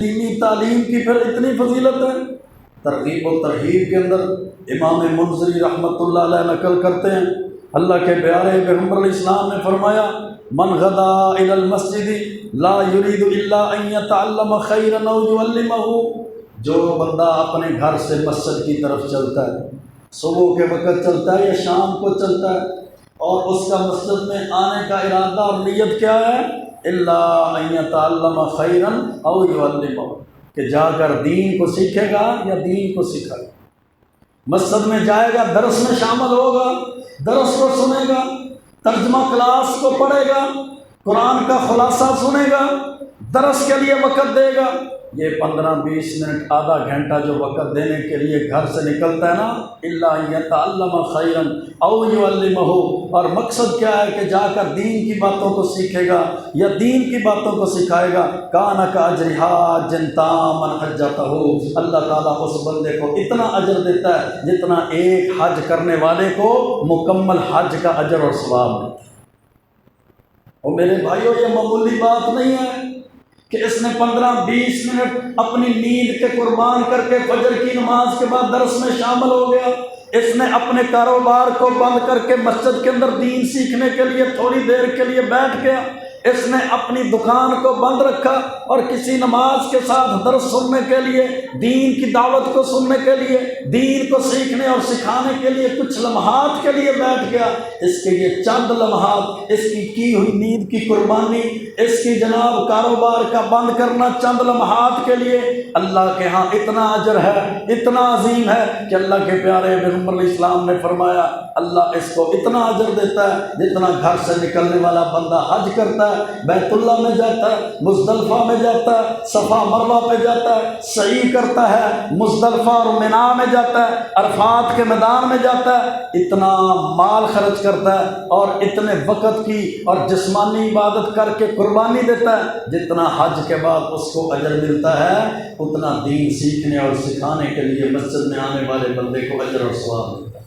دینی تعلیم کی پھر اتنی فضیلت ہے۔ ترغیب و ترہیب کے اندر امام منذری رحمۃ اللہ علیہ نقل کرتے ہیں، اللہ کے پیارے پیغمبر علیہ السلام نے فرمایا، من غدا الی المسجد لا یرید الا ان یتعلم خیرا او یعلمہ، جو بندہ اپنے گھر سے مسجد کی طرف چلتا ہے، صبح کے وقت چلتا ہے یا شام کو چلتا ہے، اور اس کا مسجد میں آنے کا ارادہ اور نیت کیا ہے، الا ان یتعلم خیرا او یعلمہ، کہ جا کر دین کو سیکھے گا یا دین کو سکھائے گا۔ مسجد میں جائے گا، درس میں شامل ہوگا، درس کو سنے گا، ترجمہ کلاس کو پڑھے گا، قرآن کا خلاصہ سنے گا، درس کے لیے وقت دے گا۔ یہ 15-20 منٹ آدھا گھنٹہ جو وقت دینے کے لیے گھر سے نکلتا ہے نا، الا یتعلم خیرا او یعلمہ، اور مقصد کیا ہے کہ جا کر دین کی باتوں کو سیکھے گا یا دین کی باتوں کو سکھائے گا، کان کاجر حاج تاما حجتہ، اللہ تعالیٰ اس بندے کو اتنا اجر دیتا ہے جتنا ایک حج کرنے والے کو مکمل حج کا اجر اور ثواب دیتا ہے۔ اور میرے بھائیو، یہ معمولی بات نہیں ہے کہ اس نے 15-20 منٹ اپنی نیند کے قربان کر کے فجر کی نماز کے بعد درس میں شامل ہو گیا، اس نے اپنے کاروبار کو بند کر کے مسجد کے اندر دین سیکھنے کے لیے تھوڑی دیر کے لیے بیٹھ گیا، اس نے اپنی دکان کو بند رکھا اور کسی نماز کے ساتھ درس سننے کے لیے، دین کی دعوت کو سننے کے لیے، دین کو سیکھنے اور سکھانے کے لیے کچھ لمحات کے لیے بیٹھ گیا۔ اس کے یہ چند لمحات، اس کی ہوئی نیند کی قربانی، اس کی جناب کاروبار کا بند کرنا چند لمحات کے لیے اللہ کے ہاں اتنا اجر ہے، اتنا عظیم ہے کہ اللہ کے پیارے پیغمبر علیہ السلام نے فرمایا، اللہ اس کو اتنا اجر دیتا ہے جتنا گھر سے نکلنے والا بندہ حج کرتا ہے، بیت اللہ میں جاتا ہے، مزدلفہ میں جاتا ہے، صفا مروہ پہ جاتا ہے، سعی کرتا ہے، مزدلفہ اور منا میں جاتا ہے، عرفات کے میدان میں جاتا ہے، اتنا مال خرچ کرتا ہے اور اتنے وقت کی اور جسمانی عبادت کر کے قربانی دیتا ہے، جتنا حج کے بعد اس کو اجر ملتا ہے اتنا دین سیکھنے اور سکھانے کے لیے مسجد میں آنے والے بندے کو اجر اور ثواب ملتا ہے۔